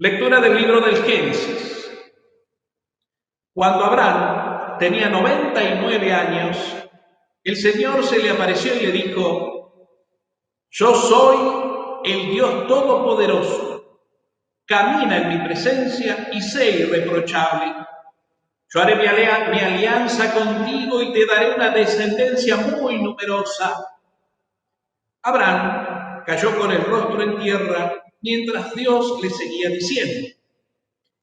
Lectura del libro del Génesis. Cuando Abraham tenía 99 años, el Señor se le apareció y le dijo: Yo soy el Dios Todopoderoso. Camina en mi presencia y sé irreprochable. Yo haré mi alianza contigo y te daré una descendencia muy numerosa. Abraham cayó con el rostro en tierra mientras Dios le seguía diciendo: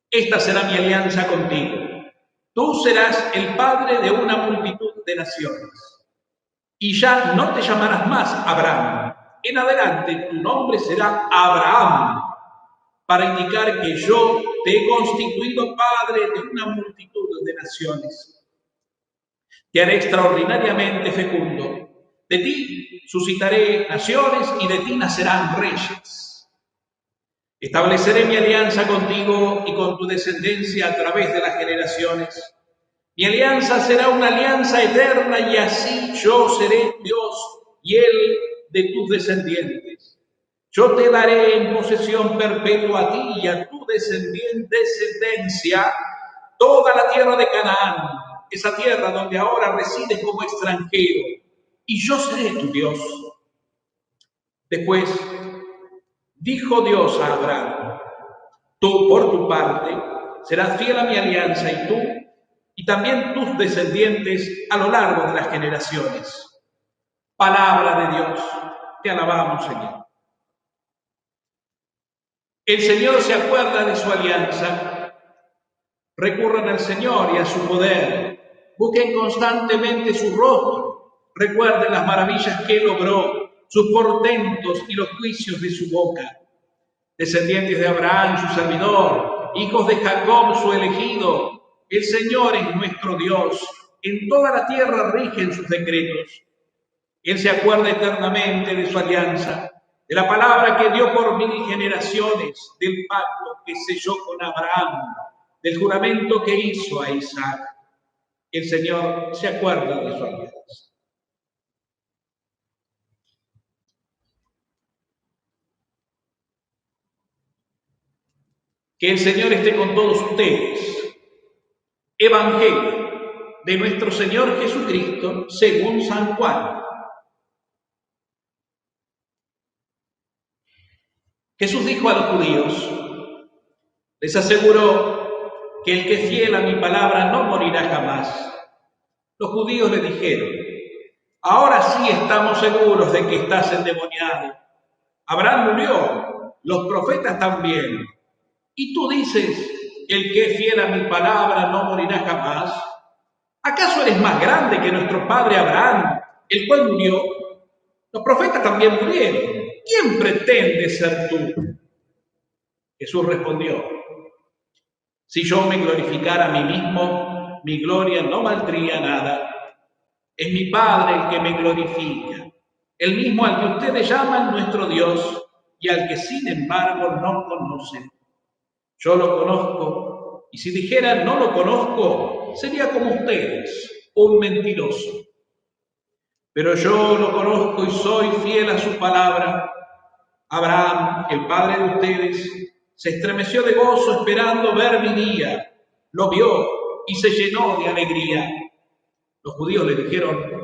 Esta será mi alianza contigo. Tú serás el padre de una multitud de naciones. Y ya no te llamarás más Abraham. En adelante tu nombre será Abraham, para indicar que yo te he constituido padre de una multitud de naciones. Te haré extraordinariamente fecundo. De ti suscitaré naciones y de ti nacerán reyes. Estableceré mi alianza contigo y con tu descendencia a través de las generaciones. Mi alianza será una alianza eterna y así yo seré Dios y él de tus descendientes. Yo te daré en posesión perpetua a ti y a tu descendencia toda la tierra de Canaán, esa tierra donde ahora resides como extranjero, y yo seré tu Dios. Después dijo Dios a Abraham: Tú, por tu parte, serás fiel a mi alianza y tú y también tus descendientes a lo largo de las generaciones. Palabra de Dios. Te alabamos, Señor. El Señor se acuerda de su alianza. Recurran al Señor y a su poder. Busquen constantemente su rostro. Recuerden las maravillas que logró, sus portentos y los juicios de su boca. Descendientes de Abraham, su servidor, hijos de Jacob, su elegido. El Señor es nuestro Dios. En toda la tierra rigen sus decretos. Él se acuerda eternamente de su alianza, de la palabra que dio por 1000 generaciones, del pacto que selló con Abraham, del juramento que hizo a Isaac. El Señor se acuerda de su alianza. Que el Señor esté con todos ustedes. Evangelio de nuestro Señor Jesucristo según San Juan. Jesús dijo a los judíos: les aseguro que el que es fiel a mi palabra no morirá jamás. Los judíos le dijeron: ahora sí estamos seguros de que estás endemoniado. Abraham murió, los profetas también. ¿Y tú dices que el que es fiel a mi palabra no morirá jamás? ¿Acaso eres más grande que nuestro padre Abraham, el cual murió? Los profetas también murieron. ¿Quién pretende ser tú? Jesús respondió: si yo me glorificara a mí mismo, mi gloria no valdría nada. Es mi Padre el que me glorifica, el mismo al que ustedes llaman nuestro Dios y al que sin embargo no conocen. Yo lo conozco, y si dijera no lo conozco, sería como ustedes, un mentiroso. Pero yo lo conozco y soy fiel a su palabra. Abraham, el padre de ustedes, se estremeció de gozo esperando ver mi día. Lo vio y se llenó de alegría. Los judíos le dijeron: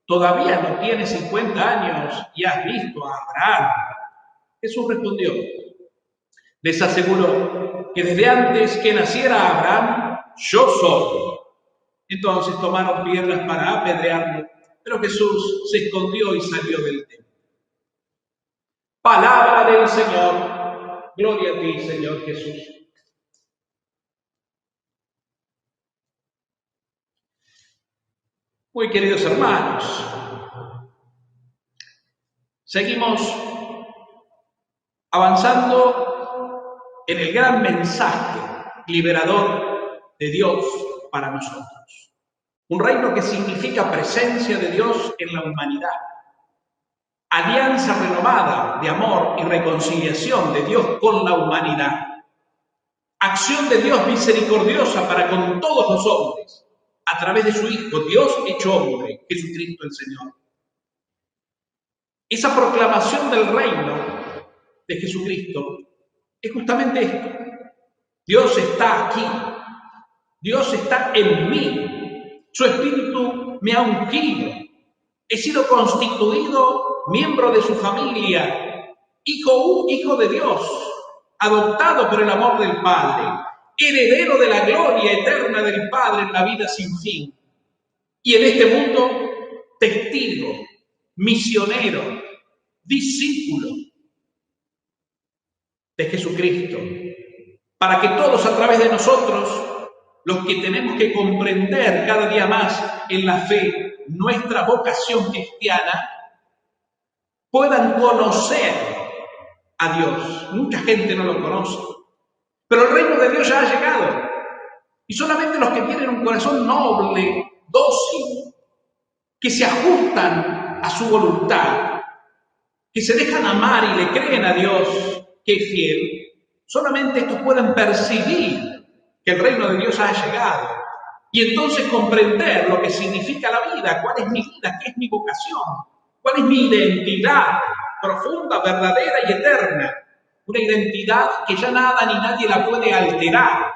todavía no tienes 50 años y has visto a Abraham. Jesús respondió: les aseguró que desde antes que naciera Abraham, yo soy. Entonces tomaron piedras para apedrearlo, pero Jesús se escondió y salió del templo. Palabra del Señor. Gloria a ti, Señor Jesús. Muy queridos hermanos, seguimos avanzando en el gran mensaje liberador de Dios para nosotros. Un reino que significa presencia de Dios en la humanidad. Alianza renovada de amor y reconciliación de Dios con la humanidad. Acción de Dios misericordiosa para con todos los hombres, a través de su Hijo, Dios hecho hombre, Jesucristo el Señor. Esa proclamación del reino de Jesucristo es justamente esto. Dios está aquí. Dios está en mí. Su Espíritu me ha ungido. He sido constituido miembro de su familia, hijo de Dios, adoptado por el amor del Padre, heredero de la gloria eterna del Padre en la vida sin fin. Y en este mundo, testigo, misionero, discípulo de Jesucristo, para que todos a través de nosotros, los que tenemos que comprender cada día más en la fe nuestra vocación cristiana, puedan conocer a Dios. Mucha gente no lo conoce, pero el reino de Dios ya ha llegado. Y solamente los que tienen un corazón noble, dócil, que se ajustan a su voluntad, que se dejan amar y le creen a Dios, que es fiel, solamente estos pueden percibir que el reino de Dios ha llegado y entonces comprender lo que significa la vida, cuál es mi vida, qué es mi vocación, cuál es mi identidad profunda, verdadera y eterna. Una identidad que ya nada ni nadie la puede alterar,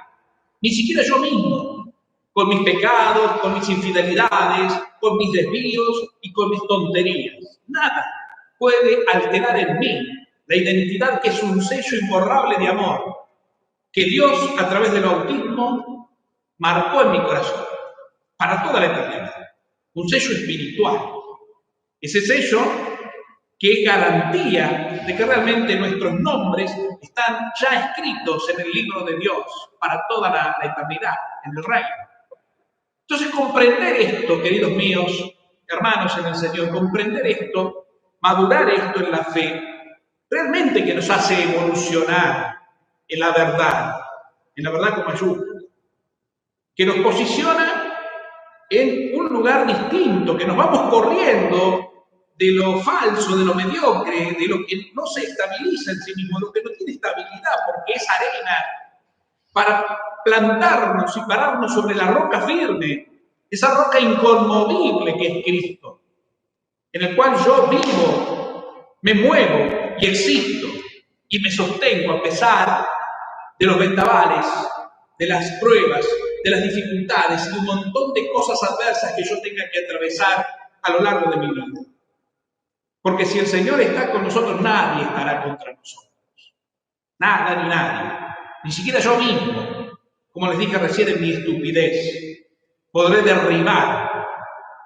ni siquiera yo mismo, con mis pecados, con mis infidelidades, con mis desvíos y con mis tonterías. Nada puede alterar en mí la identidad que es un sello imborrable de amor que Dios, a través del bautismo, marcó en mi corazón para toda la eternidad. Un sello espiritual. Ese sello que es garantía de que realmente nuestros nombres están ya escritos en el libro de Dios para toda la eternidad, en el reino. Entonces, comprender esto, queridos míos, hermanos en el Señor, comprender esto, madurar esto en la fe, realmente que nos hace evolucionar en la verdad con mayúsculas, que nos posiciona en un lugar distinto, que nos vamos corriendo de lo falso, de lo mediocre, de lo que no se estabiliza en sí mismo, lo que no tiene estabilidad porque es arena, para plantarnos y pararnos sobre la roca firme, esa roca inconmovible que es Cristo, en el cual yo vivo, me muevo y existo y me sostengo a pesar de los vendavales, de las pruebas, de las dificultades y de un montón de cosas adversas que yo tenga que atravesar a lo largo de mi vida. Porque si el Señor está con nosotros, nadie estará contra nosotros. Nada ni nadie. Ni siquiera yo mismo, como les dije recién en mi estupidez, podré derribar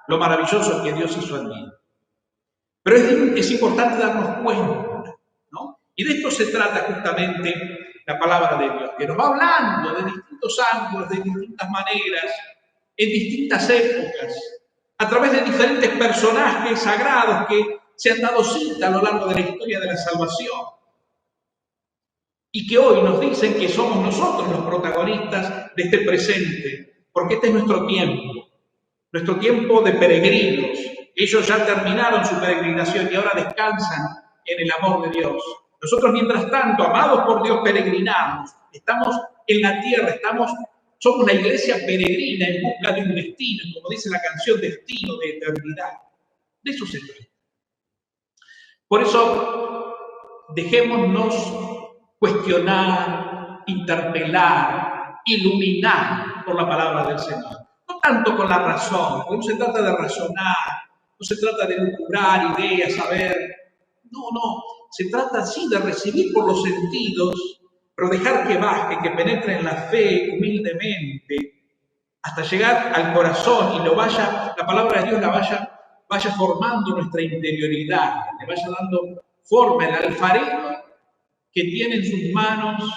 lo maravilloso que Dios hizo en mí. Pero es importante darnos cuenta, ¿no? Y de esto se trata justamente la palabra de Dios, que nos va hablando de distintos ángulos, de distintas maneras, en distintas épocas, a través de diferentes personajes sagrados que se han dado cita a lo largo de la historia de la salvación y que hoy nos dicen que somos nosotros los protagonistas de este presente, porque este es nuestro tiempo de peregrinos. Ellos ya terminaron su peregrinación y ahora descansan en el amor de Dios. Nosotros, mientras tanto, amados por Dios, peregrinamos. Estamos en la tierra, somos una iglesia peregrina en busca de un destino, como dice la canción, destino de eternidad. De eso se trata. Por eso, dejémonos cuestionar, interpelar, iluminar por la palabra del Señor. No tanto con la razón, porque no se trata de razonar, no se trata de lucurar ideas, saber. No, se trata sí de recibir por los sentidos, pero dejar que baje, que penetre en la fe humildemente, hasta llegar al corazón y la palabra de Dios vaya formando nuestra interioridad, le vaya dando forma el alfarero que tiene en sus manos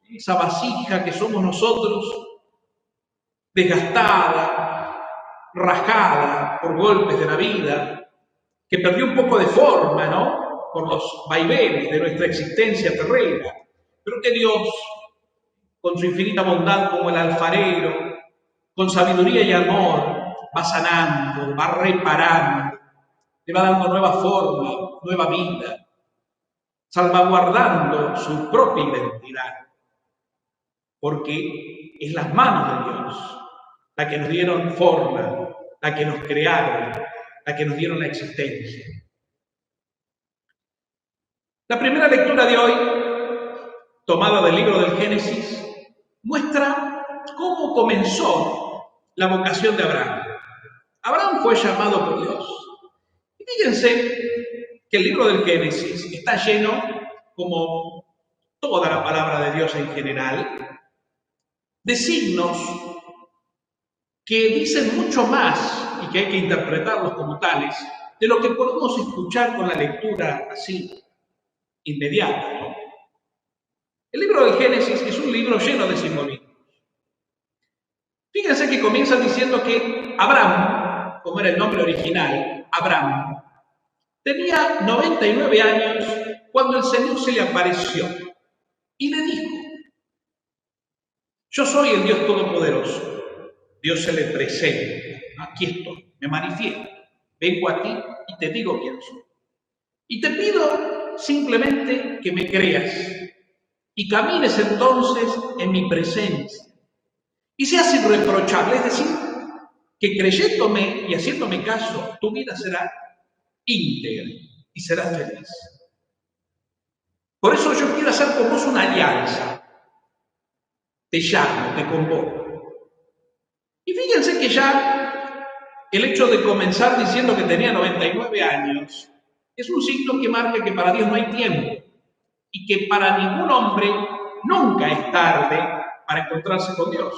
esa vasija que somos nosotros, desgastada, rajada por golpes de la vida, que perdió un poco de forma, ¿no? Por los vaivenes de nuestra existencia terrena, pero que Dios, con su infinita bondad como el alfarero, con sabiduría y amor, va sanando, va reparando, le va dando nueva forma, nueva vida, salvaguardando su propia identidad, porque es las manos de Dios las que nos dieron forma, las que nos crearon, las que nos dieron la existencia. La primera lectura de hoy, tomada del libro del Génesis, muestra cómo comenzó la vocación de Abraham. Abraham fue llamado por Dios. Y fíjense que el libro del Génesis está lleno, como toda la palabra de Dios en general, de signos que dicen mucho más y que hay que interpretarlos como tales de lo que podemos escuchar con la lectura así, inmediata, ¿no? El libro del Génesis es un libro lleno de simbolismos. Fíjense que comienza diciendo que Abraham, como era el nombre original, Abraham, tenía 99 años cuando el Señor se le apareció y le dijo: yo soy el Dios Todopoderoso. Dios se le presenta: aquí estoy, me manifiesto, vengo a ti y te digo quién soy. Y te pido simplemente que me creas y camines entonces en mi presencia y seas irreprochable, es decir, que creyéndome y haciéndome caso, tu vida será íntegra y serás feliz. Por eso yo quiero hacer con vos una alianza. Te llamo, te convoco. Y fíjense que ya el hecho de comenzar diciendo que tenía 99 años es un signo que marca que para Dios no hay tiempo y que para ningún hombre nunca es tarde para encontrarse con Dios.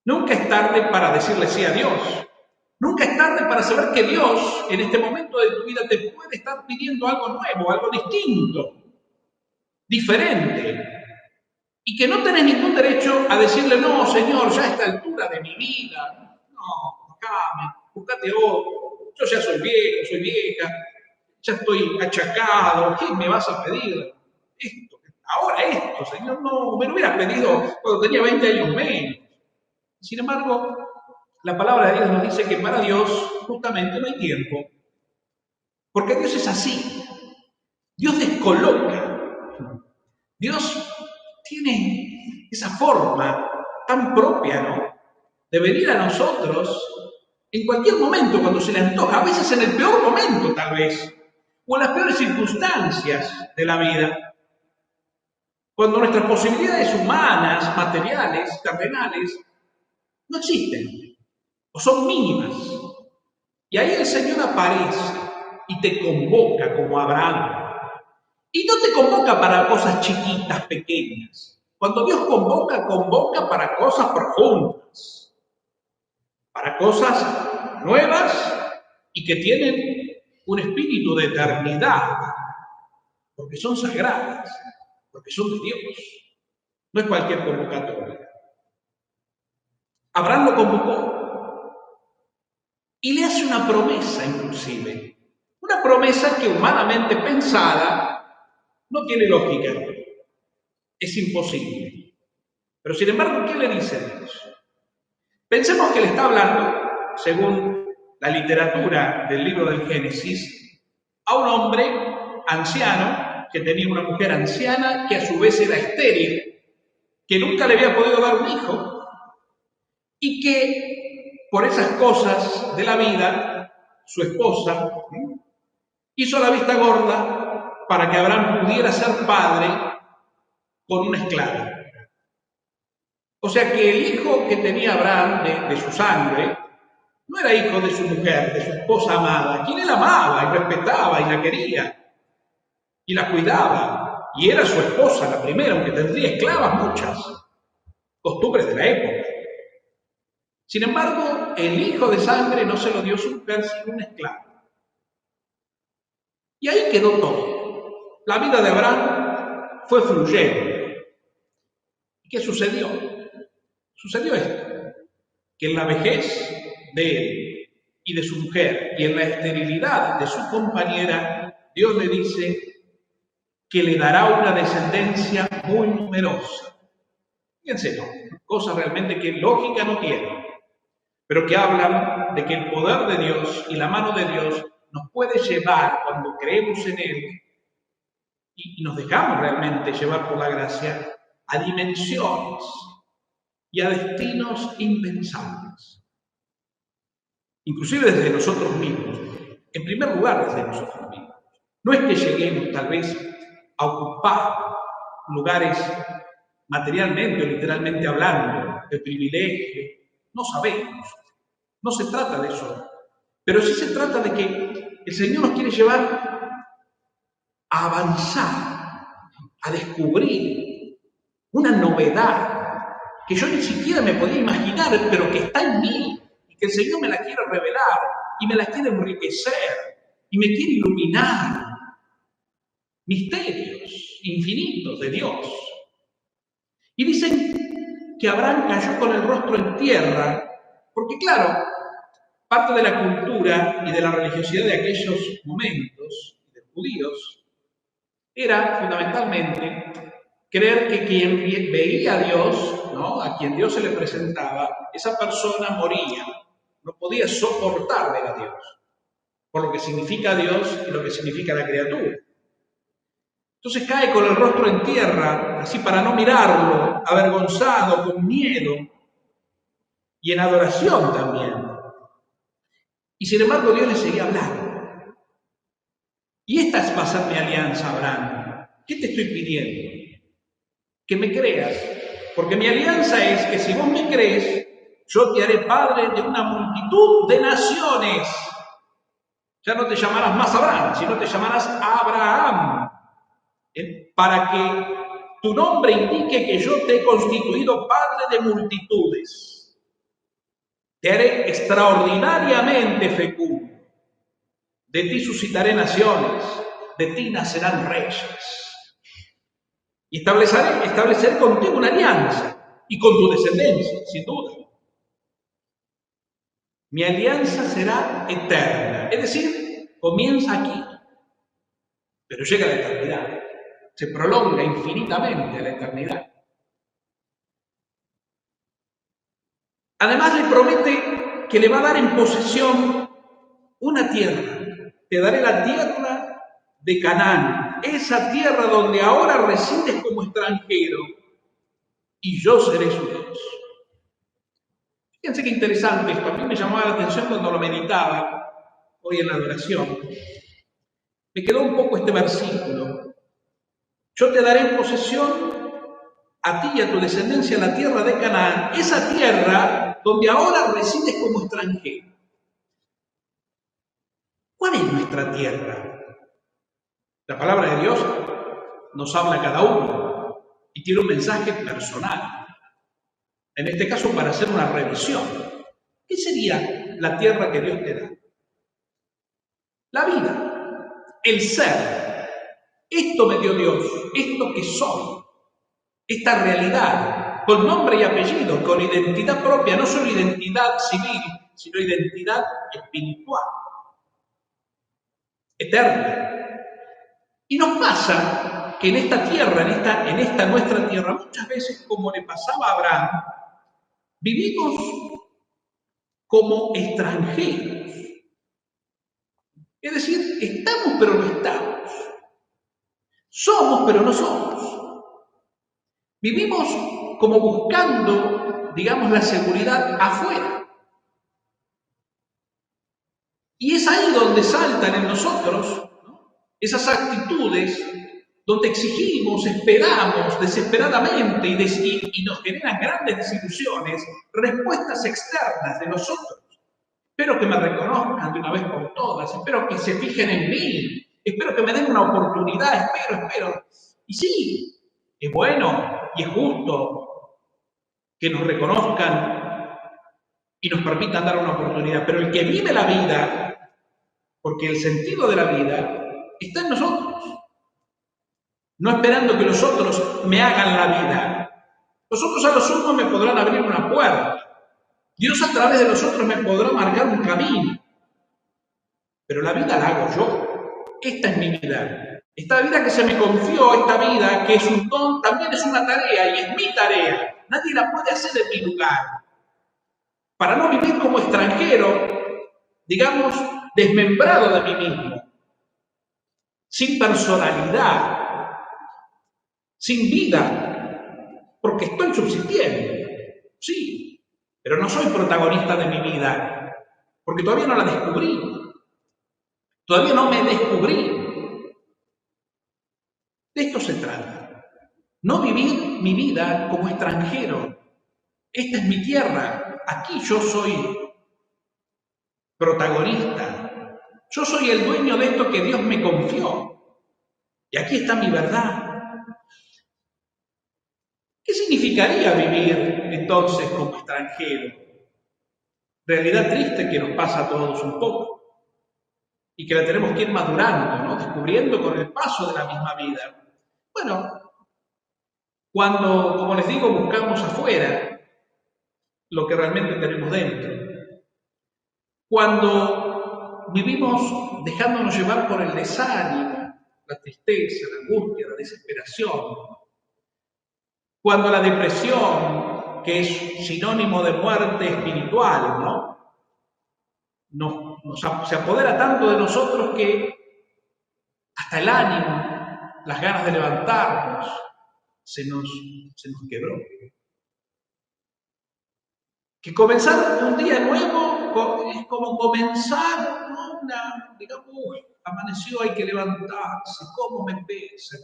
Nunca es tarde para decirle sí a Dios. Nunca es tarde para saber que Dios en este momento de tu vida te puede estar pidiendo algo nuevo, algo distinto, diferente. Y que no tenés ningún derecho a decirle: no, Señor, ya a esta altura de mi vida, no, búscate otro, yo ya soy viejo, soy vieja, ya estoy achacado, ¿qué me vas a pedir? Ahora esto, Señor, no, me lo hubieras pedido cuando tenía 20 años menos. Sin embargo, la palabra de Dios nos dice que para Dios justamente no hay tiempo, porque Dios es así. Dios descoloca. Dios tiene esa forma tan propia, ¿no?, de venir a nosotros en cualquier momento cuando se le antoja, a veces en el peor momento tal vez, o en las peores circunstancias de la vida. Cuando nuestras posibilidades humanas, materiales, terrenales, no existen, o son mínimas. Y ahí el Señor aparece y te convoca como Abraham. Y no te convoca para cosas chiquitas, pequeñas. Cuando Dios convoca, convoca para cosas profundas, para cosas nuevas y que tienen un espíritu de eternidad, porque son sagradas, porque son de Dios. No es cualquier convocatoria. Abraham lo convocó y le hace una promesa inclusive. Una promesa que humanamente pensada no tiene lógica. Es imposible. Pero sin embargo, ¿qué le dice Dios? Pensemos que le está hablando, según la literatura del libro del Génesis, a un hombre anciano que tenía una mujer anciana que a su vez era estéril, que nunca le había podido dar un hijo y que por esas cosas de la vida, su esposa hizo la vista gorda para que Abraham pudiera ser padre con una esclava. O sea que el hijo que tenía Abraham de su sangre no era hijo de su mujer, de su esposa amada, quien él amaba y respetaba y la quería y la cuidaba, y era su esposa la primera, aunque tendría esclavas muchas, costumbres de la época. Sin embargo, el hijo de sangre no se lo dio su mujer, sino un esclavo. Y ahí quedó todo. La vida de Abraham fue fluyendo. ¿Y qué sucedió? Sucedió esto, que en la vejez de él y de su mujer y en la esterilidad de su compañera, Dios le dice que le dará una descendencia muy numerosa. Fíjense, ¿no?, cosas realmente que lógica no tienen, pero que hablan de que el poder de Dios y la mano de Dios nos puede llevar, cuando creemos en Él y nos dejamos realmente llevar por la gracia, a dimensiones y a destinos impensables. Inclusive desde nosotros mismos. En primer lugar, desde nosotros mismos. No es que lleguemos tal vez a ocupar lugares materialmente o literalmente hablando, de privilegio, no sabemos. No se trata de eso. Pero sí se trata de que el Señor nos quiere llevar a avanzar, a descubrir una novedad que yo ni siquiera me podía imaginar, pero que está en mí y que el Señor me la quiere revelar y me la quiere enriquecer y me quiere iluminar. Misterios infinitos de Dios. Y dicen que Abraham cayó con el rostro en tierra, porque claro, parte de la cultura y de la religiosidad de aquellos momentos, de judíos, era fundamentalmente creer que quien veía a Dios, ¿no?, a quien Dios se le presentaba, esa persona moría, no podía soportar ver a Dios, por lo que significa Dios y lo que significa la criatura. Entonces cae con el rostro en tierra, así para no mirarlo, avergonzado, con miedo y en adoración también. Y sin embargo Dios le seguía hablando. Y esta va a ser mi alianza, Abraham. ¿Qué te estoy pidiendo? Que me creas. Porque mi alianza es que si vos me crees, yo te haré padre de una multitud de naciones. Ya no te llamarás más Abraham, sino te llamarás Abraham. Para que tu nombre indique que yo te he constituido padre de multitudes. Te haré extraordinariamente fecundo. De ti suscitaré naciones, de ti nacerán reyes. Y estableceré contigo una alianza y con tu descendencia, sin duda. Mi alianza será eterna, es decir, comienza aquí, pero llega a la eternidad. Se prolonga infinitamente a la eternidad. Además le promete que le va a dar en posesión una tierra. Te daré la tierra de Canaán, esa tierra donde ahora resides como extranjero, y yo seré su Dios. Fíjense qué interesante esto. A mí me llamaba la atención cuando lo meditaba hoy en la adoración. Me quedó un poco este versículo. Yo te daré en posesión a ti y a tu descendencia la tierra de Canaán, esa tierra donde ahora resides como extranjero. ¿Cuál es nuestra tierra? La palabra de Dios nos habla a cada uno y tiene un mensaje personal. En este caso, para hacer una revisión. ¿Qué sería la tierra que Dios te da? La vida, el ser. Esto me dio Dios, esto que soy, esta realidad, con nombre y apellido, con identidad propia, no solo identidad civil, sino identidad espiritual, eterna. Y nos pasa que en esta tierra, en esta nuestra tierra, muchas veces, como le pasaba a Abraham, vivimos como extranjeros. Es decir, estamos pero no estamos. Somos pero no somos. Vivimos como buscando, digamos, la seguridad afuera. Y es ahí donde saltan en nosotros, ¿no?, esas actitudes donde exigimos, esperamos desesperadamente y nos generan grandes desilusiones, respuestas externas de nosotros. Espero que me reconozcan de una vez por todas, espero que se fijen en mí, espero que me den una oportunidad, espero. Y sí, es bueno y es justo que nos reconozcan y nos permitan dar una oportunidad, pero el que vive la vida, porque el sentido de la vida está en nosotros, no esperando que los otros me hagan la vida. Los otros a lo sumo me podrán abrir una puerta, Dios a través de los otros me podrá marcar un camino, pero la vida la hago yo. Esta es mi vida. Esta vida que se me confió, esta vida que es un don, también es una tarea y es mi tarea. Nadie la puede hacer en mi lugar. Para no vivir como extranjero, digamos, desmembrado de mí mismo, sin personalidad, sin vida, porque estoy subsistiendo, sí, pero no soy protagonista de mi vida, porque todavía no la descubrí, todavía no me descubrí. De esto se trata. No vivir mi vida como extranjero. Esta es mi tierra. Aquí yo soy protagonista. Yo soy el dueño de esto que Dios me confió. Y aquí está mi verdad. ¿Qué significaría vivir entonces como extranjero? Realidad triste que nos pasa a todos un poco y que la tenemos que ir madurando, ¿no? Descubriendo con el paso de la misma vida. Bueno, cuando, como les digo, buscamos afuera lo que realmente tenemos dentro. Cuando vivimos dejándonos llevar por el desánimo, la tristeza, la angustia, la desesperación. Cuando la depresión, que es sinónimo de muerte espiritual, ¿no? Se apodera tanto de nosotros que hasta el ánimo, las ganas de levantarnos, se nos quebró. Que comenzar un día nuevo es como comenzar, ¿no? Digamos, amaneció, hay que levantarse, ¿cómo me pesa?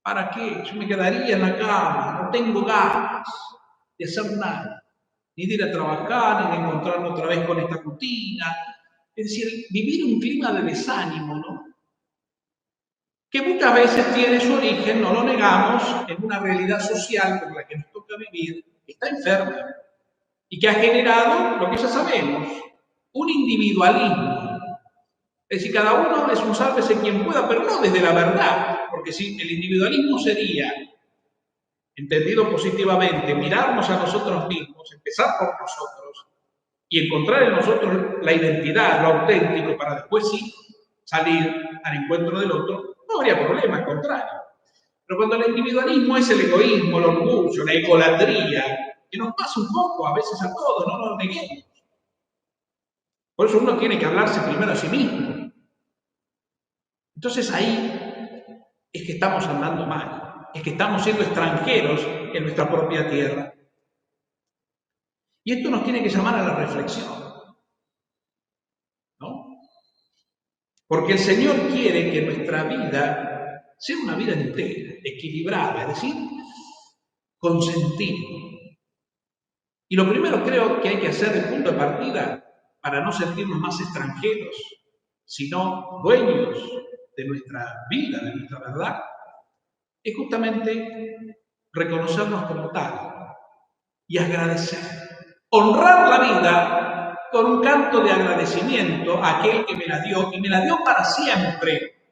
¿Para qué? Yo me quedaría en la cama, no tengo ganas de hacer nada, ni de ir a trabajar, ni de encontrarme otra vez con esta rutina. Es decir, vivir un clima de desánimo, ¿no? Que muchas veces tiene su origen, no lo negamos, en una realidad social como la que nos toca vivir, que está enferma y que ha generado lo que ya sabemos, un individualismo. Es decir, cada uno es un sálvese quien pueda, pero no desde la verdad, porque si el individualismo sería, entendido positivamente, mirarnos a nosotros mismos, empezar por nosotros y encontrar en nosotros la identidad, lo auténtico, para después sí salir al encuentro del otro, no habría problema, al contrario. Pero cuando el individualismo es el egoísmo, el orgullo, la egolatría, que nos pasa un poco a veces a todos, no nos neguemos. Por eso uno tiene que hablarse primero a sí mismo. Entonces ahí es que estamos andando mal, es que estamos siendo extranjeros en nuestra propia tierra. Y esto nos tiene que llamar a la reflexión, ¿no? Porque el Señor quiere que nuestra vida sea una vida entera, equilibrada, es decir, con sentido. Y lo primero creo que hay que hacer de punto de partida para no sentirnos más extranjeros, sino dueños de nuestra vida, de nuestra verdad, es justamente reconocernos como tal y agradecer. Honrar la vida con un canto de agradecimiento a aquel que me la dio y me la dio para siempre,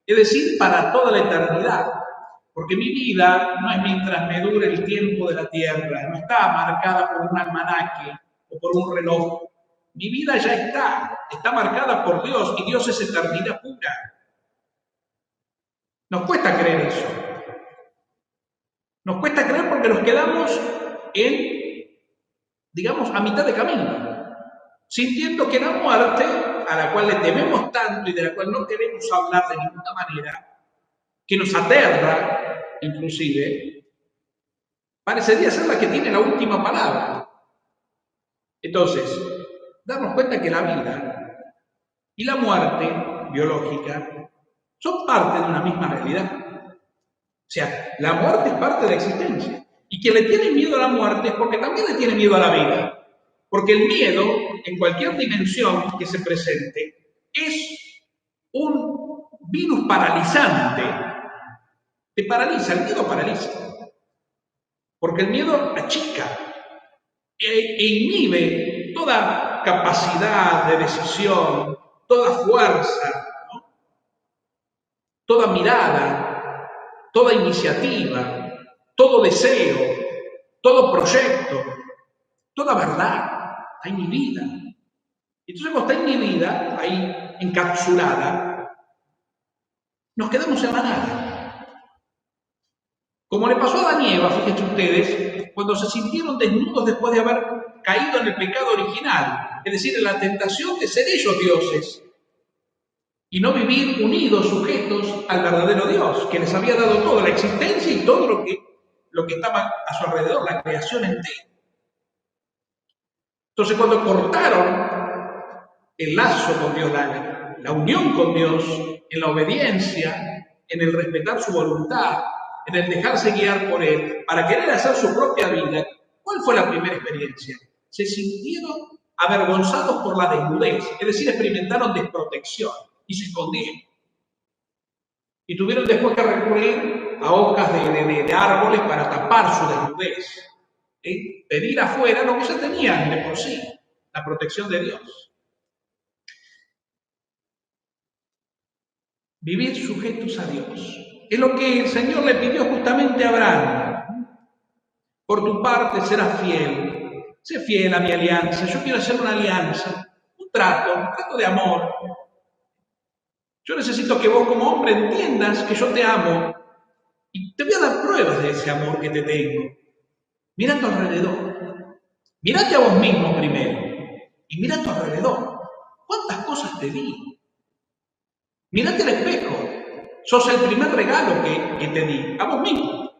es decir, para toda la eternidad. Porque mi vida no es mientras me dure el tiempo de la tierra, no está marcada por un almanaque o por un reloj. Mi vida ya está marcada por Dios y Dios es eternidad pura. Nos cuesta creer eso. Nos cuesta creer porque nos quedamos digamos, a mitad de camino, sintiendo que la muerte, a la cual le tememos tanto y de la cual no queremos hablar de ninguna manera, que nos aterra, inclusive, parecería ser la que tiene la última palabra. Entonces, darnos cuenta que la vida y la muerte biológica son parte de una misma realidad. O sea, la muerte es parte de la existencia. Y quien le tiene miedo a la muerte es porque también le tiene miedo a la vida. Porque el miedo, en cualquier dimensión que se presente, es un virus paralizante. Te paraliza, el miedo paraliza. Porque el miedo achica e inhibe toda capacidad de decisión, toda fuerza, ¿no? Toda mirada, toda iniciativa, todo deseo, todo proyecto, toda verdad está inhibida. Entonces, cuando está inhibida, ahí encapsulada, nos quedamos en la nada. Como le pasó a Adán y Eva, fíjense ustedes, cuando se sintieron desnudos después de haber caído en el pecado original, es decir, en la tentación de ser ellos dioses y no vivir unidos, sujetos al verdadero Dios, que les había dado toda la existencia y todo lo que estaba a su alrededor, la creación entera. Entonces, cuando cortaron el lazo con Dios, la unión con Dios, en la obediencia, en el respetar su voluntad, en el dejarse guiar por Él, para querer hacer su propia vida, ¿cuál fue la primera experiencia? Se sintieron avergonzados por la desnudez, es decir, experimentaron desprotección y se escondieron. Y tuvieron después que recurrir a hojas de árboles para tapar su desnudez. Pedir afuera lo que ya tenían de por sí, la protección de Dios. Vivir sujetos a Dios. Es lo que el Señor le pidió justamente a Abraham. Por tu parte serás fiel. Sé fiel a mi alianza. Yo quiero hacer una alianza, un trato de amor. Yo necesito que vos como hombre entiendas que yo te amo y te voy a dar pruebas de ese amor que te tengo. Mira a tu alrededor. Mírate a vos mismo primero y mira a tu alrededor. ¿Cuántas cosas te di? Mírate al espejo. Sos el primer regalo que te di, a vos mismo.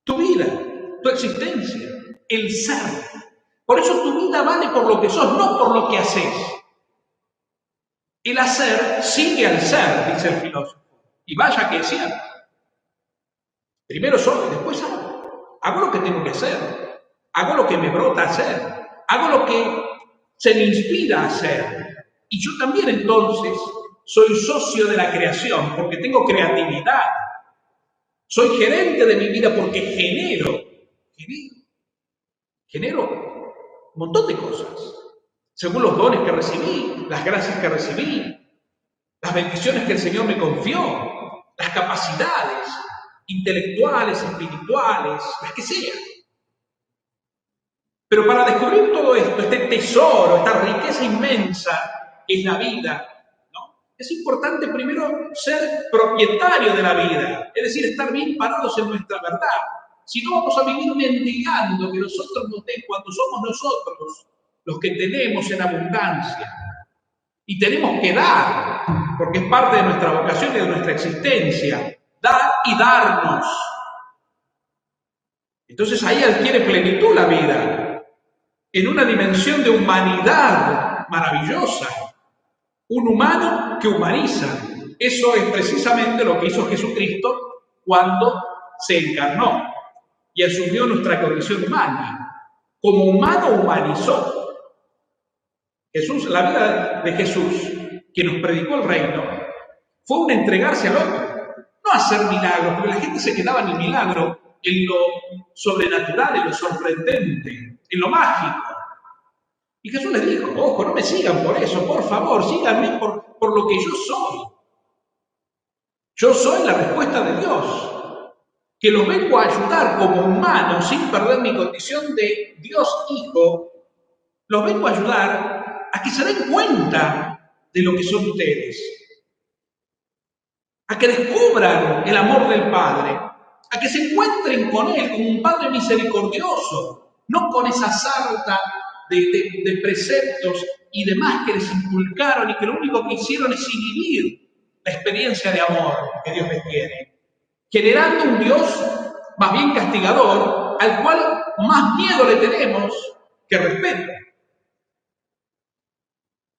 Tu vida, tu existencia, el ser. Por eso tu vida vale por lo que sos, no por lo que haces. El hacer sigue al ser, dice el filósofo. Y vaya que es cierto. Primero soy, después hago. Hago lo que tengo que hacer. Hago lo que me brota hacer. Hago lo que se me inspira a hacer. Y yo también entonces soy socio de la creación porque tengo creatividad. Soy gerente de mi vida porque genero un montón de cosas. Según los dones que recibí, las gracias que recibí, las bendiciones que el Señor me confió, las capacidades intelectuales, espirituales, las que sean. Pero para descubrir todo esto, este tesoro, esta riqueza inmensa que es la vida, es importante primero ser propietario de la vida, es decir, estar bien parados en nuestra verdad. Si no, vamos a vivir mendigando que nosotros nos den cuando somos nosotros los que tenemos en abundancia. Y tenemos que dar, porque es parte de nuestra vocación y de nuestra existencia, dar y darnos. Entonces ahí adquiere plenitud la vida, en una dimensión de humanidad maravillosa. Un humano que humaniza. Eso es precisamente lo que hizo Jesucristo cuando se encarnó y asumió nuestra condición humana. Como humano humanizó. La vida de Jesús, que nos predicó el reino, fue un entregarse al otro, no hacer milagros, porque la gente se quedaba en el milagro, en lo sobrenatural, en lo sorprendente, en lo mágico. Y Jesús les dijo, ojo, no me sigan por eso, por favor, síganme por lo que yo soy. Yo soy la respuesta de Dios, que los vengo a ayudar como humano, sin perder mi condición de Dios Hijo, los vengo a ayudar a que se den cuenta de lo que son ustedes, a que descubran el amor del Padre, a que se encuentren con Él como un Padre misericordioso, no con esa sarta de preceptos y demás que les inculcaron y que lo único que hicieron es inhibir la experiencia de amor que Dios les tiene, generando un Dios más bien castigador, al cual más miedo le tenemos que respeto.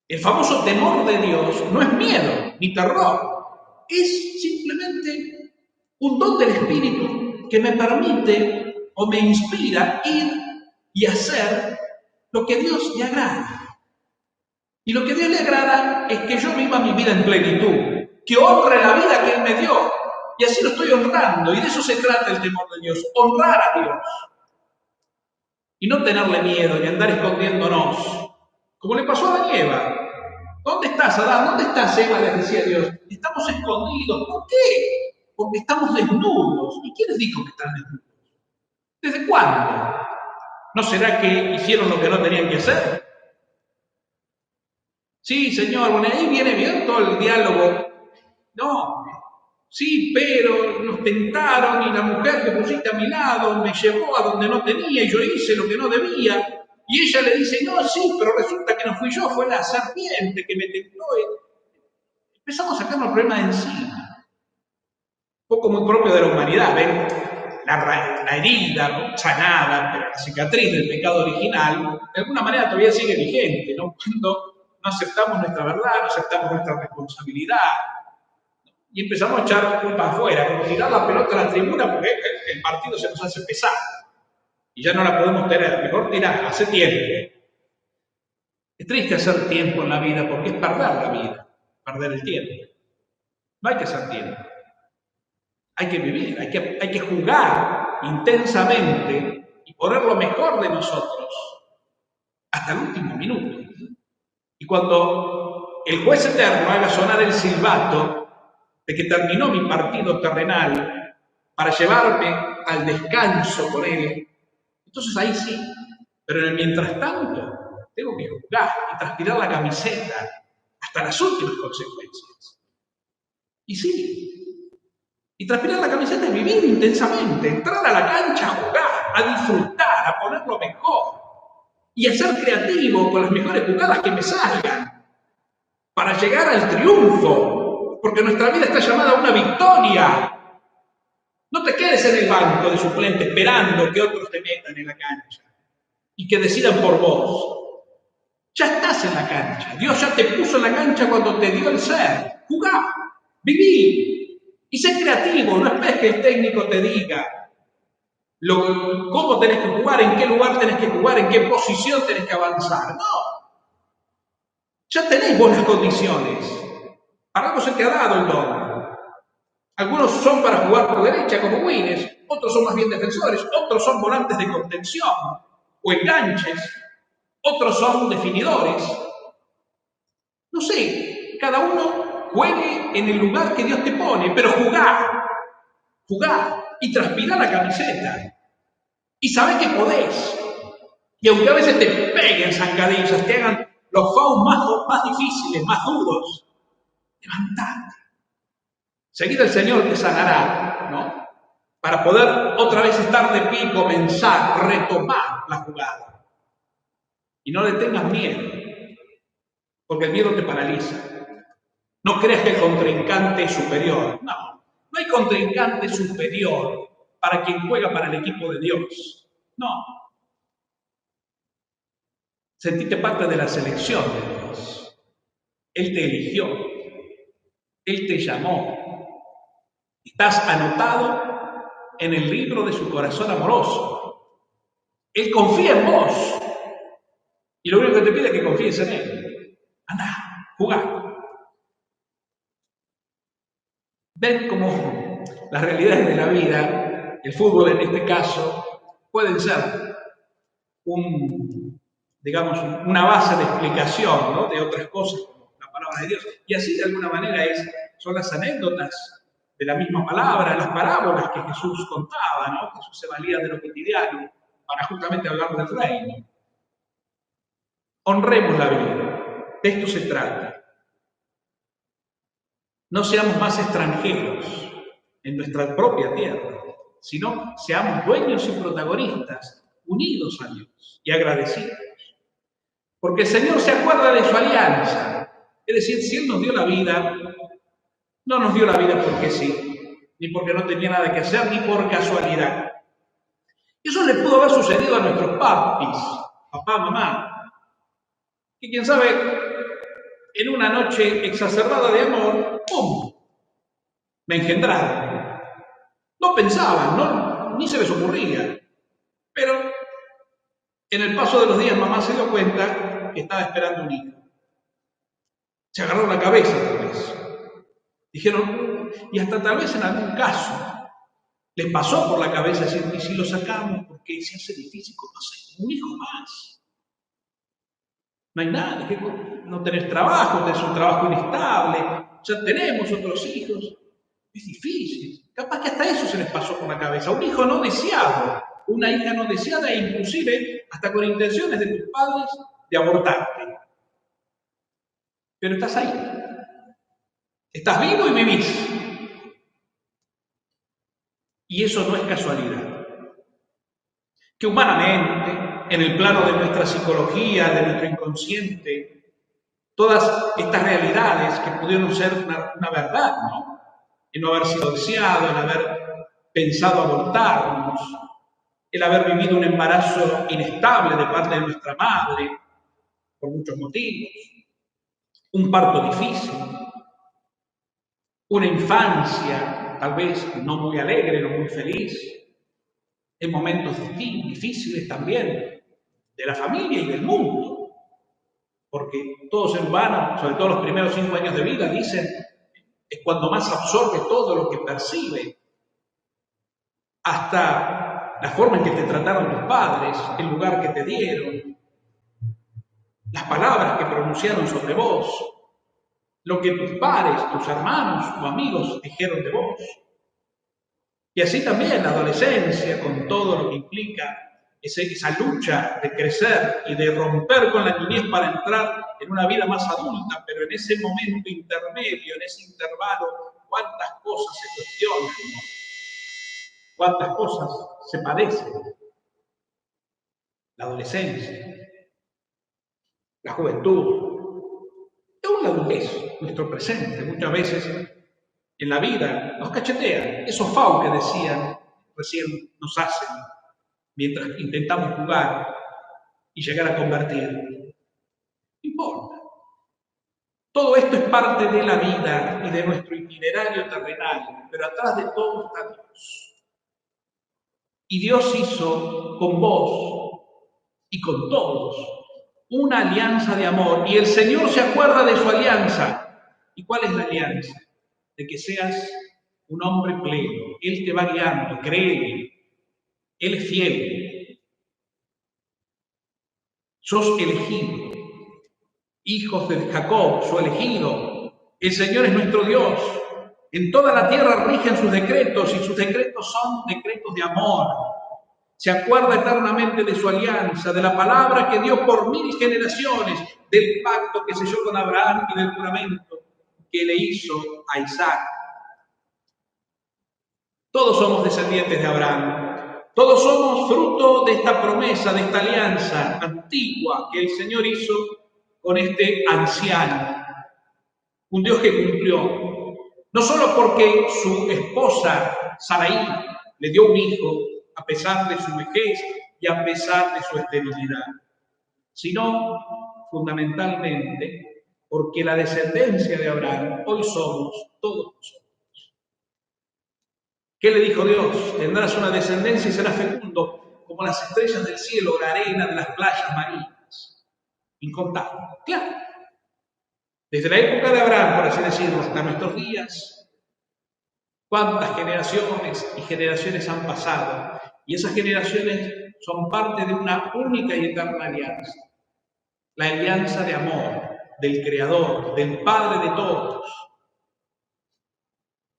El famoso temor de Dios no es miedo ni terror, es simplemente un don del Espíritu que me permite o me inspira ir y hacer lo que a Dios le agrada. Y lo que a Dios le agrada es que yo viva mi vida en plenitud, que honre la vida que Él me dio. Y así lo estoy honrando. Y de eso se trata el temor de Dios, honrar a Dios. Y no tenerle miedo ni andar escondiéndonos, como le pasó a Adán y Eva. ¿Dónde estás, Adán? ¿Dónde estás, Eva? Les decía Dios. Estamos escondidos. ¿Por qué? Porque estamos desnudos. ¿Y quién les dijo que están desnudos? ¿Desde cuándo? ¿No será que hicieron lo que no tenían que hacer? Sí, señor, bueno, ahí viene bien todo el diálogo. No, sí, pero nos tentaron y la mujer que pusiste a mi lado me llevó a donde no tenía y yo hice lo que no debía. Y ella le dice, no, sí, pero resulta que no fui yo, fue la serpiente que me tentó. Y empezamos a sacarnos el problema de encima. Un poco muy propio de la humanidad, ¿ven? La herida sanada, pero la cicatriz del pecado original, de alguna manera todavía sigue vigente, ¿no? Cuando no aceptamos nuestra verdad, no aceptamos nuestra responsabilidad. y empezamos a echar culpa afuera, como tirar la pelota a la tribuna porque el partido se nos hace pesado y ya no la podemos tener. Mejor tirar, hace tiempo. Es triste hacer tiempo en la vida porque es perder la vida, perder el tiempo. No hay que hacer tiempo. Hay que vivir, hay que jugar intensamente y poner lo mejor de nosotros hasta el último minuto. Y cuando el juez eterno haga sonar el silbato de que terminó mi partido terrenal para llevarme al descanso con él, entonces ahí sí. Pero en el mientras tanto, tengo que jugar y transpirar la camiseta hasta las últimas consecuencias. Y sí, y transpirar la camiseta es vivir intensamente, entrar a la cancha a jugar, a disfrutar, a poner lo mejor y a ser creativo con las mejores jugadas que me salgan para llegar al triunfo, porque nuestra vida está llamada a una victoria. No te quedes en el banco de suplente esperando que otros te metan en la cancha y que decidan por vos. Ya estás en la cancha. Dios ya te puso en la cancha cuando te dio el ser. Jugá, viví y sé creativo. No esperes que el técnico te diga cómo tenés que jugar, en qué lugar tenés que jugar, en qué posición tenés que avanzar. No. Ya tenés buenas condiciones. Para algo se te ha dado el don. Algunos son para jugar por derecha como wingers, otros son más bien defensores, otros son volantes de contención o enganches, otros son definidores. No sé, cada uno juegue en el lugar que Dios te pone, pero jugá y transpirá la camiseta y sabé que podés. Y aunque a veces te peguen zancadillas, te hagan los fouls más difíciles, más duros, levantate. Seguida el Señor te sanará, ¿no? Para poder otra vez estar de pie y comenzar, retomar la jugada. Y no le tengas miedo, porque el miedo te paraliza. No creas que el contrincante es superior. No hay contrincante superior para quien juega para el equipo de Dios. No. Sentiste parte de la selección de Dios. Él te eligió. Él te llamó. Estás anotado en el libro de su corazón amoroso. Él confía en vos. Y lo único que te pide es que confíes en Él. Anda, jugá. Ven cómo las realidades de la vida, el fútbol en este caso, pueden ser una base de explicación, ¿no?, de otras cosas como la palabra de Dios. Y así de alguna manera son las anécdotas de la misma palabra, las parábolas que Jesús contaba, ¿no? Jesús se valía de lo cotidiano para justamente hablar del reino. Honremos la vida, de esto se trata. No seamos más extranjeros en nuestra propia tierra, sino seamos dueños y protagonistas, unidos a Dios y agradecidos. Porque el Señor se acuerda de su alianza. Es decir, si Él nos dio la vida, no nos dio la vida porque sí, ni porque no tenía nada que hacer, ni por casualidad. Eso le pudo haber sucedido a nuestros papis, papá, mamá, que quién sabe, en una noche exacerbada de amor, ¡pum!, me engendraron. No pensaban, ni se les ocurría. Pero en el paso de los días mamá se dio cuenta que estaba esperando un hijo. Se agarró la cabeza tal vez. Dijeron, y hasta tal vez en algún caso les pasó por la cabeza decir, ¿y si lo sacamos? Porque se hace difícil conocer un hijo más. No hay nada, no tenés trabajo, tenés un trabajo inestable, ya tenemos otros hijos. Es difícil. Capaz que hasta eso se les pasó por la cabeza. Un hijo no deseado, una hija no deseada e inclusive hasta con intenciones de tus padres de abortarte. Pero estás ahí. Estás vivo y vivís. Y eso no es casualidad. Que humanamente, en el plano de nuestra psicología, de nuestro inconsciente, todas estas realidades que pudieron ser una verdad, ¿no? El no haber sido deseado, el haber pensado abortarnos, el haber vivido un embarazo inestable de parte de nuestra madre, por muchos motivos, un parto difícil, una infancia tal vez no muy alegre, no muy feliz, en momentos difíciles también de la familia y del mundo, porque todo ser humano, sobre todo los primeros 5 años de vida, dicen, es cuando más absorbe todo lo que percibe, hasta la forma en que te trataron tus padres, el lugar que te dieron, las palabras que pronunciaron sobre vos, lo que tus padres, tus hermanos o amigos dijeron de vos. Y así también la adolescencia, con todo lo que implica esa lucha de crecer y de romper con la niñez para entrar en una vida más adulta, pero en ese momento intermedio, en ese intervalo, cuántas cosas se cuestionan, ¿no? Cuántas cosas se padecen. La adolescencia, la juventud, y aún la adultez, nuestro presente, muchas veces en la vida nos cachetean. Esos FAU que decían recién nos hacen mientras intentamos jugar y llegar a convertir. No importa. Todo esto es parte de la vida y de nuestro itinerario terrenal, pero atrás de todo está Dios. Y Dios hizo con vos y con todos una alianza de amor, y el Señor se acuerda de su alianza. ¿Y cuál es la alianza? De que seas un hombre pleno. Él te va guiando, créele. Él es fiel. Sos elegido. Hijos de Jacob, su elegido. El Señor es nuestro Dios. En toda la tierra rigen sus decretos, y sus decretos son decretos de amor. Se acuerda eternamente de su alianza, de la palabra que dio por 1000 generaciones, del pacto que selló con Abraham y del juramento que le hizo a Isaac. Todos somos descendientes de Abraham. Todos somos fruto de esta promesa, de esta alianza antigua que el Señor hizo con este anciano. Un Dios que cumplió. No solo porque su esposa, Sarai, le dio un hijo a pesar de su vejez y a pesar de su esterilidad, sino fundamentalmente porque la descendencia de Abraham hoy somos todos nosotros. ¿Qué le dijo Dios? Tendrás una descendencia y serás fecundo como las estrellas del cielo, la arena de las playas marinas. Incontable. Claro. Desde la época de Abraham, por así decirlo, hasta nuestros días, cuántas generaciones y generaciones han pasado. Y esas generaciones son parte de una única y eterna alianza. La alianza de amor del Creador, del Padre de todos,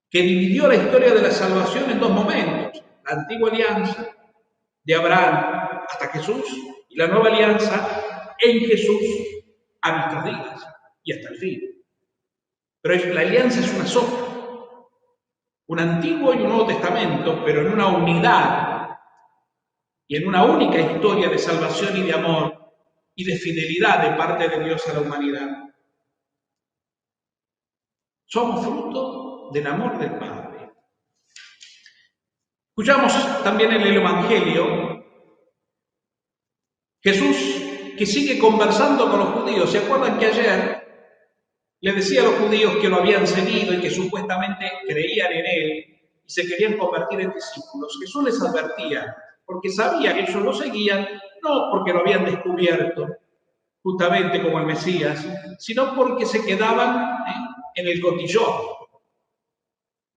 que dividió la historia de la salvación en 2 momentos. La antigua alianza de Abraham hasta Jesús y la nueva alianza en Jesús a nuestros días y hasta el fin. Pero la alianza es una sola. Un Antiguo y un Nuevo Testamento, pero en una unidad y en una única historia de salvación y de amor y de fidelidad de parte de Dios a la humanidad. Somos fruto del amor del Padre. Escuchamos también en el Evangelio Jesús que sigue conversando con los judíos. ¿Se acuerdan que ayer le decía a los judíos que lo habían seguido y que supuestamente creían en él y se querían convertir en discípulos? Jesús les advertía, porque sabía que ellos lo seguían, no porque lo habían descubierto justamente como el Mesías, sino porque se quedaban en el cotillón,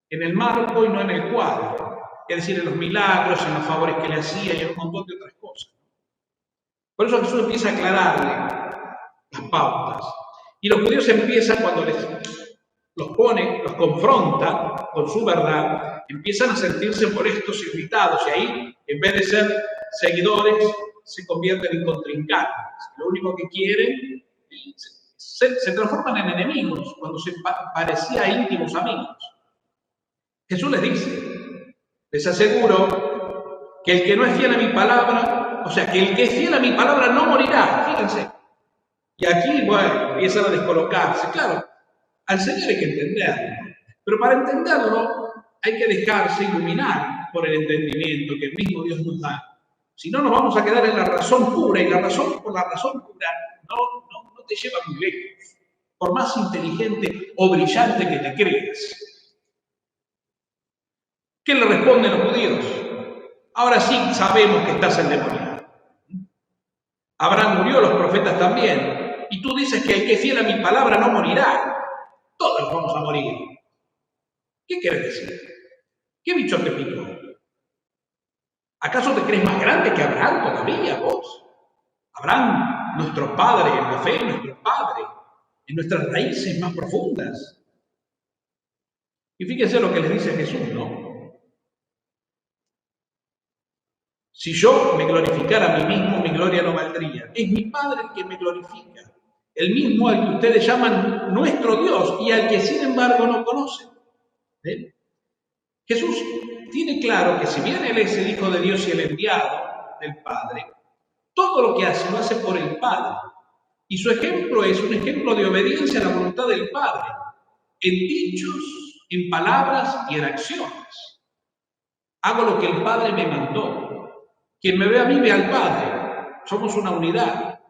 en el marco y no en el cuadro, es decir, en los milagros, en los favores que le hacía y en un montón de otras cosas. Por eso Jesús empieza a aclararle las pautas. Y los judíos empiezan, cuando los pone, los confronta con su verdad, empiezan a sentirse por estos irritados, y ahí, en vez de ser seguidores, se convierten en contrincantes. Lo único que quieren, se transforman en enemigos, cuando se parecía a íntimos amigos. Jesús les dice, les aseguro que el que no es fiel a mi palabra, o sea, que el que es fiel a mi palabra no morirá, fíjense. Y aquí, bueno, empiezan a descolocarse. Claro, al Señor hay que entenderlo, pero para entenderlo hay que dejarse iluminar por el entendimiento que el mismo Dios nos da. Si no, nos vamos a quedar en la razón pura, y la razón pura no te lleva muy lejos, por más inteligente o brillante que te creas. ¿Qué le responden los judíos? Ahora sí sabemos que estás endemoniado. Abraham murió, los profetas también. Y tú dices que el que es fiel a mi palabra no morirá. Todos vamos a morir. ¿Qué quieres decir? ¿Qué bicho te picó? ¿Acaso te crees más grande que Abraham todavía, vos? Abraham, nuestro padre en la fe, nuestro padre, en nuestras raíces más profundas. Y fíjense lo que les dice Jesús, ¿no? Si yo me glorificara a mí mismo, mi gloria no valdría. Es mi Padre el que me glorifica. El mismo al que ustedes llaman nuestro Dios y al que sin embargo no conocen. ¿Ven? Jesús tiene claro que si bien Él es el Hijo de Dios y el enviado del Padre, todo lo que hace lo hace por el Padre. Y su ejemplo es un ejemplo de obediencia a la voluntad del Padre, en dichos, en palabras y en acciones. Hago lo que el Padre me mandó. Quien me ve a mí ve al Padre. Somos una unidad.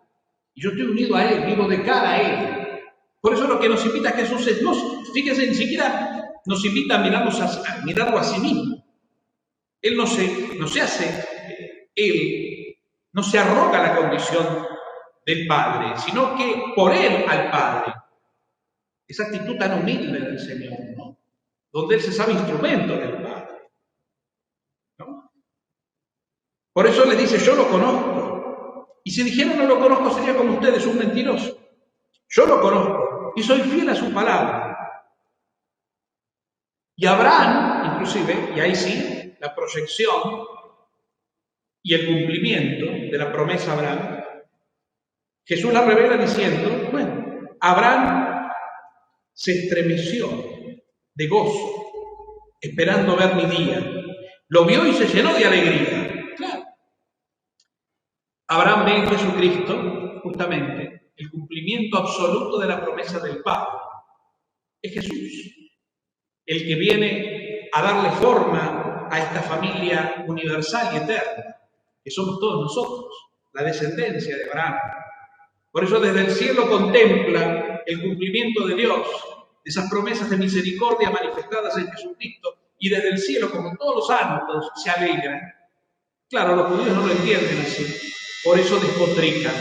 Y yo estoy unido a Él, vivo de cara a Él. Por eso lo que nos invita Jesús es, no, fíjense, ni siquiera nos invita a mirarlo a sí mismo. Él no se hace, Él no se arroga la condición del Padre, sino que por Él al Padre. Esa actitud tan humilde del Señor, ¿no? Donde Él se sabe instrumento del Padre, ¿no? Por eso les dice, yo lo conozco. Y si dijera no lo conozco, sería como ustedes, un mentiroso. Yo lo conozco y soy fiel a su palabra. Y Abraham, inclusive, y ahí sí, la proyección y el cumplimiento de la promesa a Abraham, Jesús la revela diciendo, bueno, Abraham se estremeció de gozo, esperando ver mi día. Lo vio y se llenó de alegría. Claro. Abraham ve en Jesucristo, justamente, el cumplimiento absoluto de la promesa del Padre. Es Jesús, el que viene a darle forma a esta familia universal y eterna, que somos todos nosotros, la descendencia de Abraham. Por eso desde el cielo contempla el cumplimiento de Dios, de esas promesas de misericordia manifestadas en Jesucristo, y desde el cielo, como todos los santos, se alegran. Claro, los judíos no lo entienden así, por eso despotrican.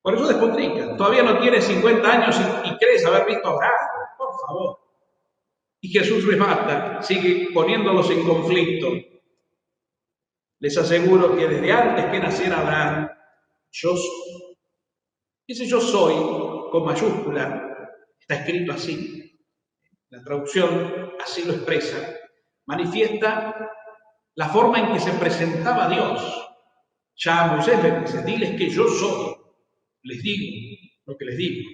Por eso despotrican. Todavía no tienes 50 años y crees haber visto a Abraham, por favor. Y Jesús remata, sigue poniéndolos en conflicto. Les aseguro que desde antes que naciera Abraham, yo soy. Ese yo soy, con mayúscula, está escrito así. La traducción así lo expresa. Manifiesta la forma en que se presentaba Dios. Ya a Moisés le dice, diles que yo soy. Les digo lo que les digo.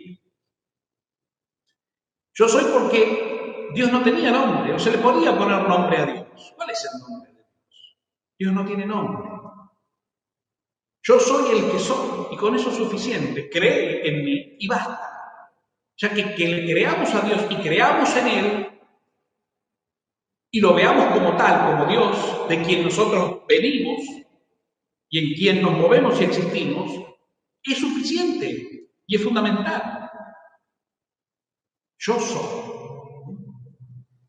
Yo soy porque Dios no tenía nombre, o se le podía poner nombre a Dios. ¿Cuál es el nombre de Dios? Dios no tiene nombre. Yo soy el que soy, y con eso es suficiente. Cree en mí y basta. Ya que le creamos a Dios y creamos en Él, y lo veamos como tal, como Dios, de quien nosotros venimos, y en quien nos movemos y existimos, es suficiente y es fundamental. Yo soy.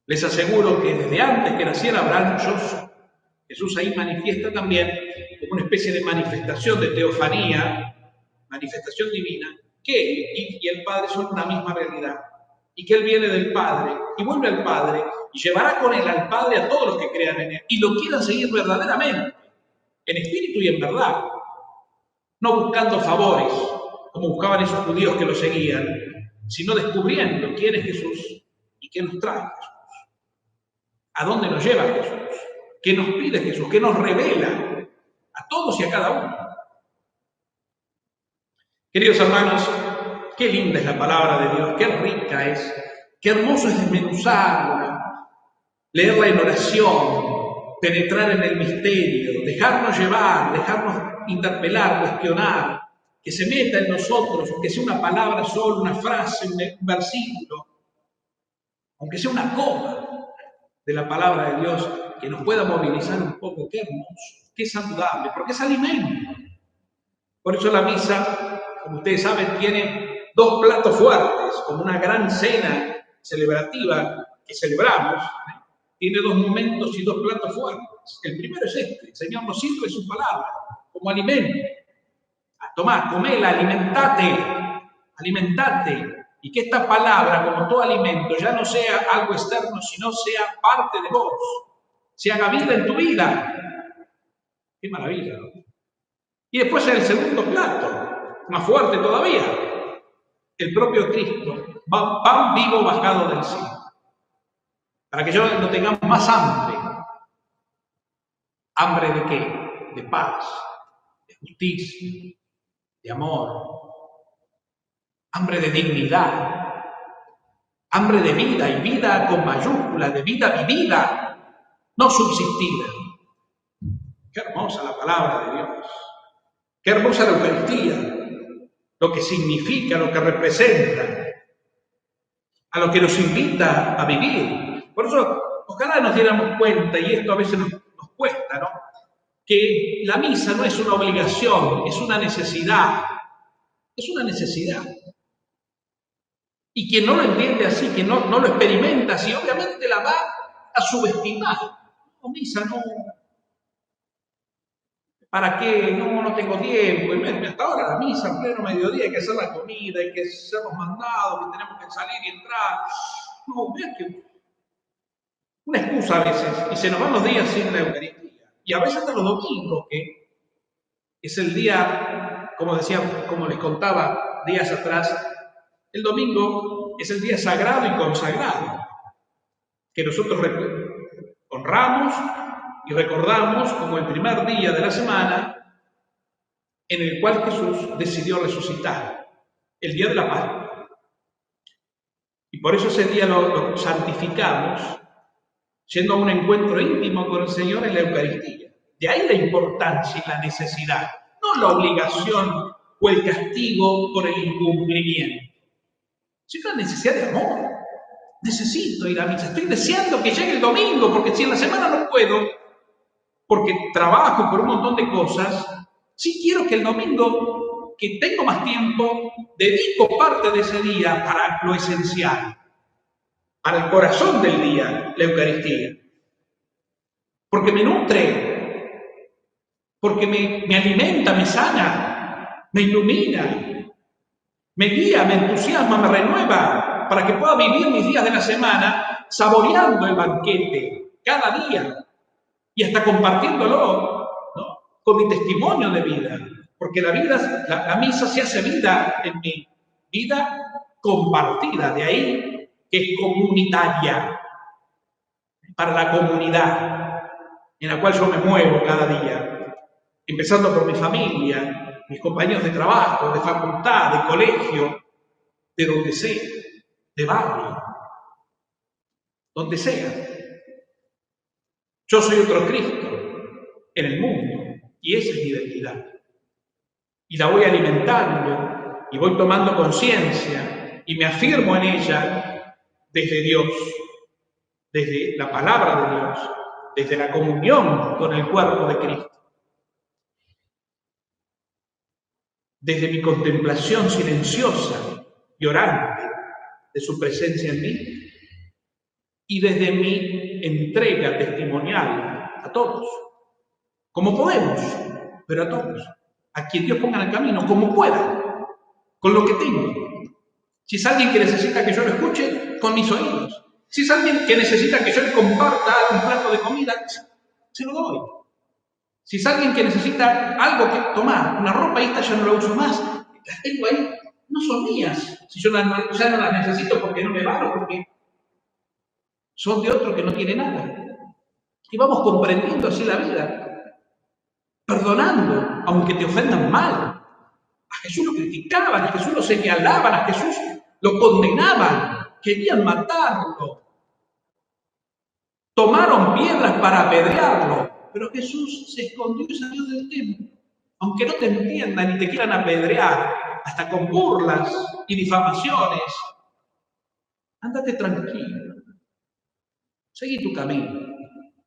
Les aseguro que desde antes que naciera Abraham, yo soy. Jesús ahí manifiesta también como una especie de manifestación de teofanía, manifestación divina, que Él y el Padre son una misma realidad, y que Él viene del Padre y vuelve al Padre y llevará con Él al Padre a todos los que crean en Él y lo quieran seguir verdaderamente, en espíritu y en verdad, no buscando favores, como buscaban esos judíos que lo seguían, sino descubriendo quién es Jesús y qué nos trae Jesús. ¿A dónde nos lleva Jesús? ¿Qué nos pide Jesús? ¿Qué nos revela a todos y a cada uno? Queridos hermanos, qué linda es la palabra de Dios, qué rica es, qué hermoso es desmenuzarla, leerla en oración, penetrar en el misterio, dejarnos llevar, dejarnos interpelar, cuestionar, que se meta en nosotros, aunque sea una palabra sola, una frase, un versículo, aunque sea una coma de la palabra de Dios, que nos pueda movilizar un poco. Qué hermoso, qué saludable, porque es alimento. Por eso la misa, como ustedes saben, tiene dos platos fuertes, como una gran cena celebrativa que celebramos, tiene dos momentos y dos platos fuertes. El primero es este: el Señor nos sirve su palabra como alimento. Tomá, comela, alimentate. Y que esta palabra, como todo alimento, ya no sea algo externo, sino sea parte de vos. Se haga vida en tu vida. Qué maravilla, ¿no? Y después el segundo plato, más fuerte todavía, el propio Cristo, pan vivo bajado del cielo. Para que yo no tengamos más hambre. ¿Hambre de qué? De paz, de justicia, de amor. Hambre de dignidad, hambre de vida, y vida con mayúscula, de vida vivida, no subsistida. Qué hermosa la palabra de Dios, qué hermosa la Eucaristía, lo que significa, lo que representa, a lo que nos invita a vivir. Por eso, ojalá nos diéramos cuenta, y esto a veces nos cuesta, ¿no?, que la misa no es una obligación, es una necesidad. Es una necesidad. Y quien no lo entiende así, quien no lo experimenta así, obviamente la va a subestimar. No, misa no. ¿Para qué? No tengo tiempo. Hasta ahora la misa en pleno mediodía, hay que hacer la comida, hay que hacer los mandados, que tenemos que salir y entrar. No, vea que una excusa a veces, y se nos van los días sin la Eucaristía. Y a veces hasta los domingos, que es el día, como decía, como les contaba días atrás, el domingo es el día sagrado y consagrado, que nosotros honramos y recordamos como el primer día de la semana en el cual Jesús decidió resucitar, el día de la Pascua. Y por eso ese día lo santificamos, yendo a un encuentro íntimo con el Señor en la Eucaristía. De ahí la importancia y la necesidad, no la obligación o el castigo por el incumplimiento, sino la necesidad de amor. Necesito ir a misa, estoy deseando que llegue el domingo, porque si en la semana no puedo, porque trabajo por un montón de cosas, sí quiero que el domingo, que tengo más tiempo, dedico parte de ese día para lo esencial, para el corazón del día, la Eucaristía. Porque me nutre, porque me alimenta, me sana, me ilumina, me guía, me entusiasma, me renueva, para que pueda vivir mis días de la semana saboreando el banquete cada día y hasta compartiéndolo, ¿no?, con mi testimonio de vida. Porque la misa se hace vida en mi vida compartida, de ahí que es comunitaria, para la comunidad en la cual yo me muevo cada día, empezando por mi familia, mis compañeros de trabajo, de facultad, de colegio, de donde sea, de barrio, donde sea. Yo soy otro Cristo en el mundo, y esa es mi identidad. Y la voy alimentando, y voy tomando conciencia, y me afirmo en ella desde Dios, desde la palabra de Dios, desde la comunión con el cuerpo de Cristo, desde mi contemplación silenciosa y orante de su presencia en mí, y desde mi entrega testimonial a todos, como podemos, pero a todos, a quien Dios ponga en el camino, como pueda, con lo que tengo. Si es alguien que necesita que yo lo escuche, con mis oídos. Si es alguien que necesita que yo le comparta un plato de comida, se lo doy. Si es alguien que necesita algo que tomar, una ropa, esta ya no la uso más, las tengo ahí, no son mías. Si yo ya no las necesito porque no me van, porque son de otro que no tiene nada. Y vamos comprendiendo así la vida, perdonando, aunque te ofendan mal. A Jesús lo criticaban, a Jesús lo señalaban, a Jesús lo condenaban, querían matarlo. Tomaron piedras para apedrearlo, pero Jesús se escondió y salió del templo. Aunque no te entiendan y te quieran apedrear, hasta con burlas y difamaciones, ándate tranquilo. Seguí tu camino.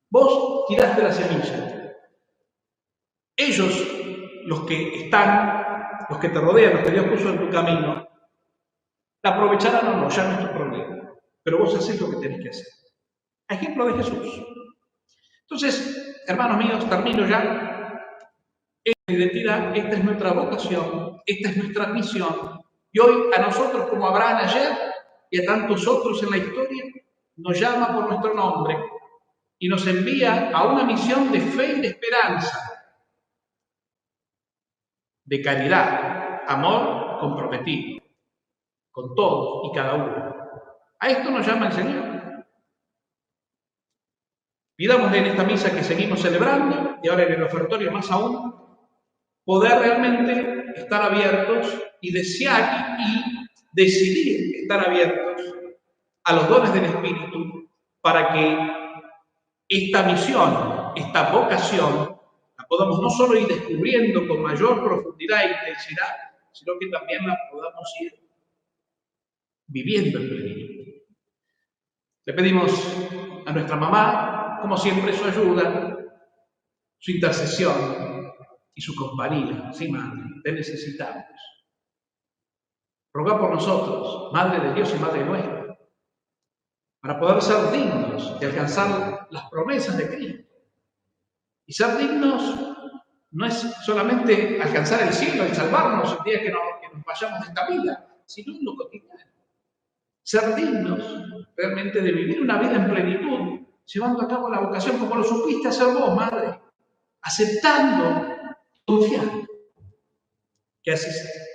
Vos tiraste la semilla. Ellos, los que te rodean, los que Dios puso en tu camino, la aprovecharán o no, ya no es tu problema. Pero vos haces lo que tenés que hacer. a ejemplo de Jesús. Entonces, hermanos míos, termino ya. Esta identidad, esta es nuestra vocación, esta es nuestra misión. Y hoy a nosotros, como Abraham ayer y a tantos otros en la historia, nos llama por nuestro nombre y nos envía a una misión de fe y de esperanza, de caridad, amor comprometido, con todos y cada uno. A esto nos llama el Señor. Pidámosle en esta misa que seguimos celebrando, y ahora en el ofertorio más aún, poder realmente estar abiertos y desear y decidir estar abiertos a los dones del Espíritu para que esta misión, esta vocación, la podamos no solo ir descubriendo con mayor profundidad e intensidad, sino que también la podamos ir viviendo en plenitud. Le pedimos a nuestra mamá, como siempre, su ayuda, su intercesión y su compañía. Sí, Madre, te necesitamos. Roga por nosotros, Madre de Dios y Madre nuestra, para poder ser dignos de alcanzar las promesas de Cristo. Y ser dignos no es solamente alcanzar el cielo y salvarnos el día que nos vayamos de esta vida, sino en lo cotidiano. Ser dignos realmente de vivir una vida en plenitud, llevando a cabo la vocación como lo supiste hacer vos, Madre, aceptando, confiando. Que así sea.